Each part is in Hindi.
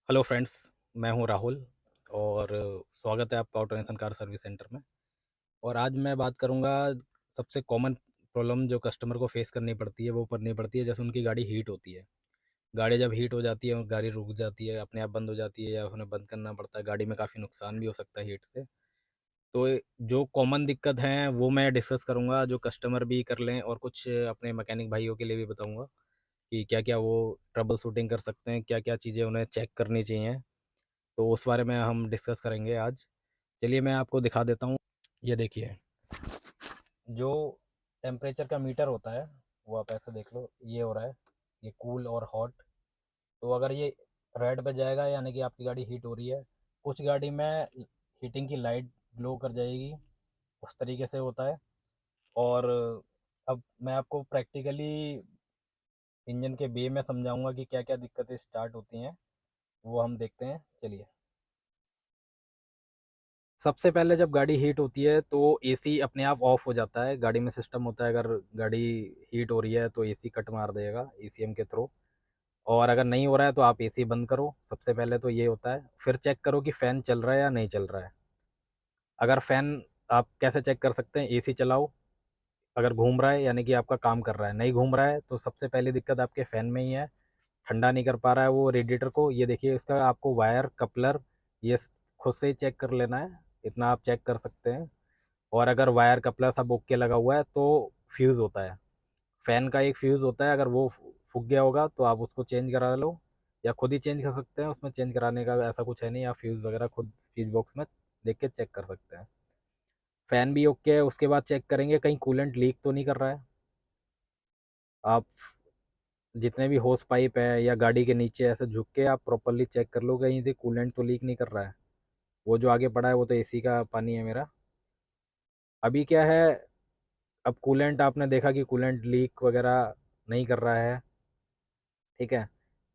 हेलो फ्रेंड्स, मैं हूं राहुल और स्वागत है आपका auto nation car service centre में। और आज मैं बात करूंगा सबसे कॉमन प्रॉब्लम जो कस्टमर को फेस करनी पड़ती है, वो करनी पड़ती है जैसे उनकी गाड़ी हीट होती है। गाड़ी जब हीट हो जाती है और गाड़ी रुक जाती है, अपने आप बंद हो जाती है या उन्हें बंद करना पड़ता है, गाड़ी में काफ़ी नुकसान भी हो सकता है हीट से। तो जो कॉमन दिक्कत हैं वो मैं डिस्कस करूंगा, जो कस्टमर भी कर लें और कुछ अपने मैकेनिक भाइयों के लिए भी बताऊंगा कि क्या क्या वो ट्रबल शूटिंग कर सकते हैं, क्या क्या चीज़ें उन्हें चेक करनी चाहिए। तो उस बारे में हम डिस्कस करेंगे आज। चलिए मैं आपको दिखा देता हूँ। ये देखिए, जो टेम्परेचर का मीटर होता है वो आप ऐसे देख लो, ये हो रहा है, ये कूल और हॉट। तो अगर ये रेड पे जाएगा यानी कि आपकी गाड़ी हीट हो रही है। कुछ गाड़ी में हीटिंग की लाइट ग्लो कर जाएगी, उस तरीके से होता है। और अब मैं आपको प्रैक्टिकली इंजन के बे में समझाऊंगा कि क्या क्या दिक्कतें स्टार्ट होती हैं, वो हम देखते हैं। चलिए, सबसे पहले जब गाड़ी हीट होती है तो एसी अपने आप ऑफ हो जाता है। गाड़ी में सिस्टम होता है, अगर गाड़ी हीट हो रही है तो एसी कट मार देगा ईसीएम के थ्रू। और अगर नहीं हो रहा है तो आप एसी बंद करो, सबसे पहले तो ये होता है। फिर चेक करो कि फ़ैन चल रहा है या नहीं चल रहा है। अगर फ़ैन, आप कैसे चेक कर सकते हैं, एसी चलाओ, अगर घूम रहा है यानी कि आपका काम कर रहा है। नहीं घूम रहा है तो सबसे पहली दिक्कत आपके फ़ैन में ही है, ठंडा नहीं कर पा रहा है वो रेडिएटर को। ये देखिए, इसका आपको वायर कपलर ये खुद से ही चेक कर लेना है, इतना आप चेक कर सकते हैं। और अगर वायर कपलर सब ओके लगा हुआ है तो फ्यूज़ होता है, फ़ैन का एक फ्यूज़ होता है, अगर वो फूक गया होगा तो आप उसको चेंज करा लो, या खुद ही चेंज कर सकते हैं। उसमें चेंज कराने का ऐसा कुछ है नहीं, आप फ्यूज़ वगैरह खुद फ्यूज़ बॉक्स में देख के चेक कर सकते हैं। फ़ैन भी ओके है, उसके बाद चेक करेंगे कहीं कूलेंट लीक तो नहीं कर रहा है। आप जितने भी होस पाइप है या गाड़ी के नीचे ऐसे झुक के आप प्रॉपरली चेक कर लो कहीं से कूलेंट तो लीक नहीं कर रहा है। वो जो आगे पड़ा है वो तो एसी का पानी है मेरा। अभी क्या है, अब कूलेंट आपने देखा कि कूलेंट लीक वगैरह नहीं कर रहा है, ठीक है।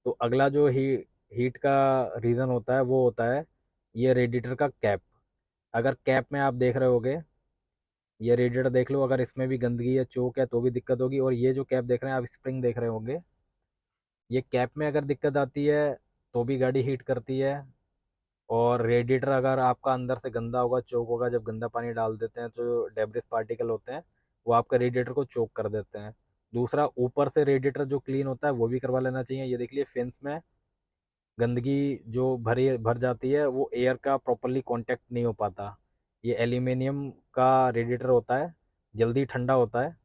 तो अगला जो हीट का रीज़न होता है वो होता है ये रेडिएटर का कैप। अगर कैप में आप देख रहे होगे, ये रेडिएटर देख लो, अगर इसमें भी गंदगी या चोक है तो भी दिक्कत होगी। और ये जो कैप देख रहे हैं आप, स्प्रिंग देख रहे होंगे, ये कैप में अगर दिक्कत आती है तो भी गाड़ी हीट करती है। और रेडिएटर अगर आपका अंदर से गंदा होगा, चोक होगा, जब गंदा पानी डाल देते हैं तो जो डेब्रिस पार्टिकल होते हैं वो आपका रेडिएटर को चोक कर देते हैं। दूसरा, ऊपर से रेडिएटर जो क्लीन होता है वो भी करवा लेना चाहिए। ये देख लिए, फेंस में गंदगी जो भरी भर जाती है वो एयर का प्रॉपरली कांटेक्ट नहीं हो पाता। ये एल्यूमिनियम का रेडिएटर होता है, जल्दी ठंडा होता है।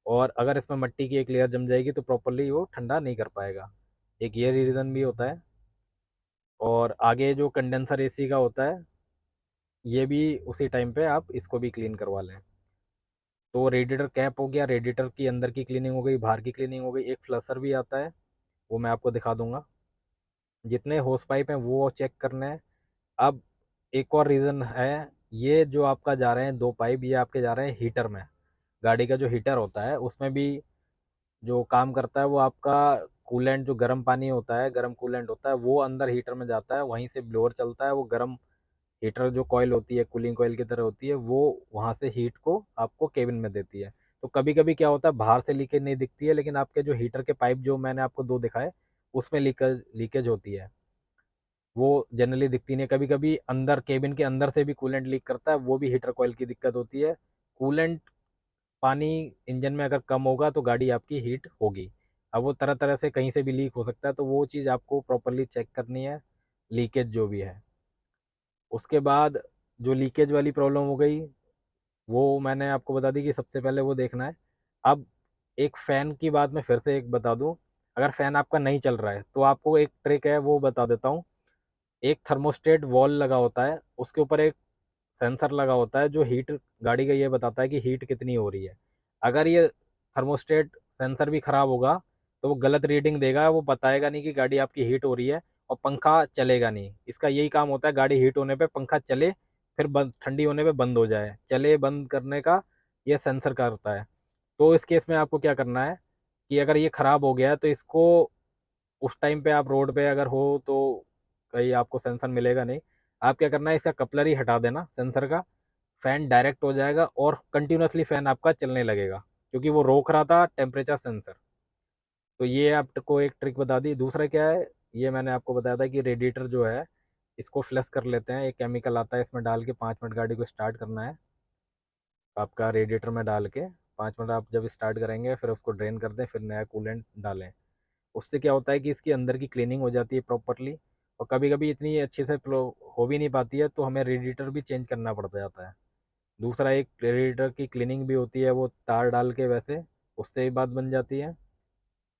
और अगर इसमें मिट्टी की एक लेयर जम जाएगी तो प्रॉपरली वो ठंडा नहीं कर पाएगा, एक ये रीज़न भी होता है। और आगे जो कंडेंसर एसी का होता है, ये भी उसी टाइम पे आप इसको भी क्लीन करवा लें। तो रेडिएटर कैप हो गया, रेडिएटर की अंदर की क्लीनिंग हो गई, बाहर की क्लीनिंग हो गई। एक फ्लशर भी आता है, वो मैं आपको दिखा दूंगा। जितने होस पाइप हैं वो चेक करने हैं। अब एक और रीज़न है, ये जो आपका जा रहे हैं दो पाइप, ये आपके जा रहे हैं हीटर में। गाड़ी का जो हीटर होता है उसमें भी जो काम करता है वो आपका कूलेंट, जो गर्म पानी होता है, गर्म कूलेंट होता है, वो अंदर हीटर में जाता है, वहीं से ब्लोअर चलता है। वो गर्म हीटर जो कॉइल होती है, कूलिंग कॉइल की तरह होती है, वो वहाँ से हीट को आपको केबिन में देती है। तो कभी कभी क्या होता है, बाहर से लीकेज नहीं दिखती है, लेकिन आपके जो हीटर के पाइप जो मैंने आपको दो दिखाए उसमें लीकेज लीकेज होती है, वो जनरली दिखती नहीं है। कभी कभी अंदर केबिन के अंदर से भी कूलेंट लीक करता है, वो भी हीटर कॉइल की दिक्कत होती है। कूलेंट पानी इंजन में अगर कम होगा तो गाड़ी आपकी हीट होगी। अब वो तरह तरह से कहीं से भी लीक हो सकता है, तो वो चीज़ आपको प्रॉपरली चेक करनी है, लीकेज जो भी है। उसके बाद जो लीकेज वाली प्रॉब्लम हो गई वो मैंने आपको बता दी कि सबसे पहले वो देखना है। अब एक फ़ैन की बात मैं फिर से एक बता दूं, अगर फ़ैन आपका नहीं चल रहा है तो आपको एक ट्रिक है वो बता देता हूँ। एक थर्मोस्टेट वॉल लगा होता है, उसके ऊपर एक सेंसर लगा होता है जो हीट, गाड़ी का ये बताता है कि हीट कितनी हो रही है। अगर ये थर्मोस्टेट सेंसर भी खराब होगा तो वो गलत रीडिंग देगा, वो बताएगा नहीं कि गाड़ी आपकी हीट हो रही है। और पंखा चलेगा नहीं, इसका यही काम होता है, गाड़ी हीट होने पे पंखा चले, फिर बंद, ठंडी होने पे बंद हो जाए। चले बंद करने का ये सेंसर करता है। तो इस केस में आपको क्या करना है कि अगर ये ख़राब हो गया है तो इसको, उस टाइम पे आप रोड पे अगर हो तो कहीं आपको सेंसर मिलेगा नहीं। आप क्या करना है, इसका कपलर ही हटा देना सेंसर का, फ़ैन डायरेक्ट हो जाएगा और कंटिन्यूसली फ़ैन आपका चलने लगेगा, क्योंकि वो रोक रहा था टेम्परेचर सेंसर। तो ये आपको एक ट्रिक बता दी। दूसरा क्या है, ये मैंने आपको बताया था कि रेडिएटर जो है इसको फ्लश कर लेते हैं। एक केमिकल आता है, इसमें डाल के 5 मिनट गाड़ी को स्टार्ट करना है आपका रेडिएटर में डाल के। 5 मिनट आप जब स्टार्ट करेंगे फिर उसको ड्रेन कर दें, फिर नया कूलेंट डालें। उससे क्या होता है कि इसकी अंदर की क्लीनिंग हो जाती है प्रॉपरली। और कभी कभी इतनी अच्छे से फ्लो हो भी नहीं पाती है तो हमें रेडिएटर भी चेंज करना पड़ जाता है। दूसरा एक रेडिएटर की क्लीनिंग भी होती है, वो तार डाल के वैसे उससे भी बात बन जाती है।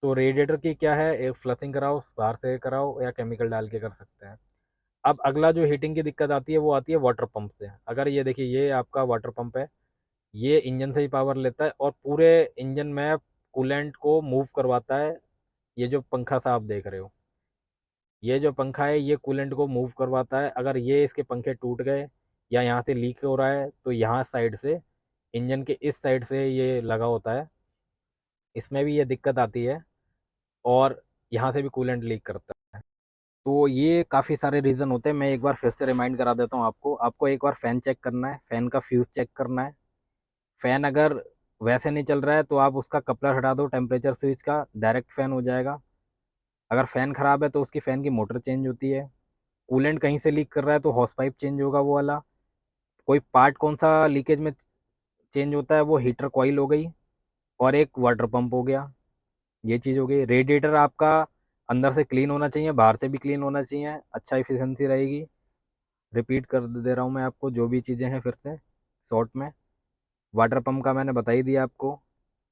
तो रेडिएटर की क्या है, एक फ्लशिंग कराओ, बाहर से कराओ या केमिकल डाल के कर सकते हैं। अब अगला जो हीटिंग की दिक्कत आती है वो आती है वाटर पंप से। अगर ये देखिए ये आपका वाटर पंप है, ये इंजन से ही पावर लेता है और पूरे इंजन में कूलेंट को मूव करवाता है। ये जो पंखा सा आप देख रहे हो, ये जो पंखा है ये कूलेंट को मूव करवाता है। अगर ये इसके पंखे टूट गए या यहाँ से लीक हो रहा है तो यहाँ साइड से, इंजन के इस साइड से ये लगा होता है, इसमें भी ये दिक्कत आती है और यहाँ से भी कूलेंट लीक करता है। तो ये काफ़ी सारे रीज़न होते हैं। मैं एक बार फिर से रिमाइंड करा देता हूँ आपको। आपको एक बार फ़ैन चेक करना है, फ़ैन का फ्यूज़ चेक करना है। फ़ैन अगर वैसे नहीं चल रहा है तो आप उसका कपलर हटा दो टेम्परेचर स्विच का, डायरेक्ट फ़ैन हो जाएगा। अगर फ़ैन ख़राब है तो उसकी फ़ैन की मोटर चेंज होती है। कूलेंट कहीं से लीक कर रहा है तो हॉस पाइप चेंज होगा वो वाला। कोई पार्ट कौन सा लीकेज में चेंज होता है, वो हीटर कॉइल हो गई और एक वाटर पंप हो गया। ये चीज़ हो गई। रेडिएटर आपका अंदर से क्लीन होना चाहिए, बाहर से भी क्लीन होना चाहिए, अच्छा इफिशिएंसी रहेगी। रिपीट कर दे रहा हूँ मैं आपको जो भी चीज़ें हैं फिर से शॉर्ट में। वाटर पंप का मैंने बता ही दिया आपको।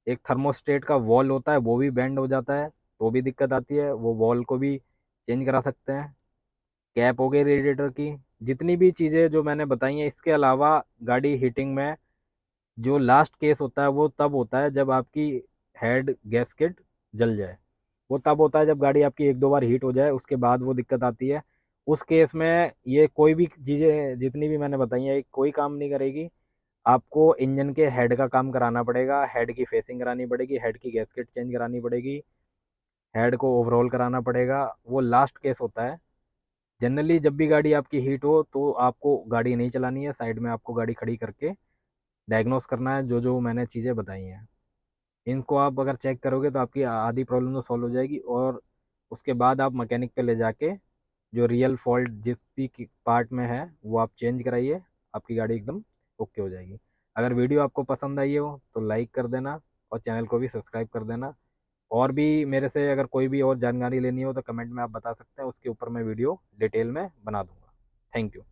एक थर्मोस्टेट का वॉल होता है वो भी बेंड हो जाता है तो भी दिक्कत आती है, वो वॉल को भी चेंज करा सकते हैं। कैप हो गई रेडिएटर की। जितनी भी चीज़ें जो मैंने बताई हैं, इसके अलावा गाड़ी हीटिंग में जो लास्ट केस होता है वो तब होता है जब आपकी हेड गैस्केट जल जाए। वो तब होता है जब गाड़ी आपकी एक दो बार हीट हो जाए, उसके बाद वो दिक्कत आती है। उस केस में ये कोई भी चीज़ें जितनी भी मैंने बताई हैं कोई काम नहीं करेगी। आपको इंजन के हेड का काम कराना पड़ेगा, हेड की फेसिंग करानी पड़ेगी, हेड की गैस्केट चेंज करानी पड़ेगी, हेड को ओवरऑल कराना पड़ेगा। वो लास्ट केस होता है। जनरली जब भी गाड़ी आपकी हीट हो तो आपको गाड़ी नहीं चलानी है, साइड में आपको गाड़ी खड़ी करके डायग्नोस करना है जो जो मैंने चीज़ें बताई हैं। इनको आप अगर चेक करोगे तो आपकी आधी प्रॉब्लम तो सॉल्व हो जाएगी। और उसके बाद आप मैकेनिक पे ले जाके जो रियल फॉल्ट जिस भी पार्ट में है वो आप चेंज कराइए, आपकी गाड़ी एकदम ओके हो जाएगी। अगर वीडियो आपको पसंद आई हो तो लाइक कर देना और चैनल को भी सब्सक्राइब कर देना। और भी मेरे से अगर कोई भी और जानकारी लेनी हो तो कमेंट में आप बता सकते हैं, उसके ऊपर मैं वीडियो डिटेल में बना दूंगा। Thank you.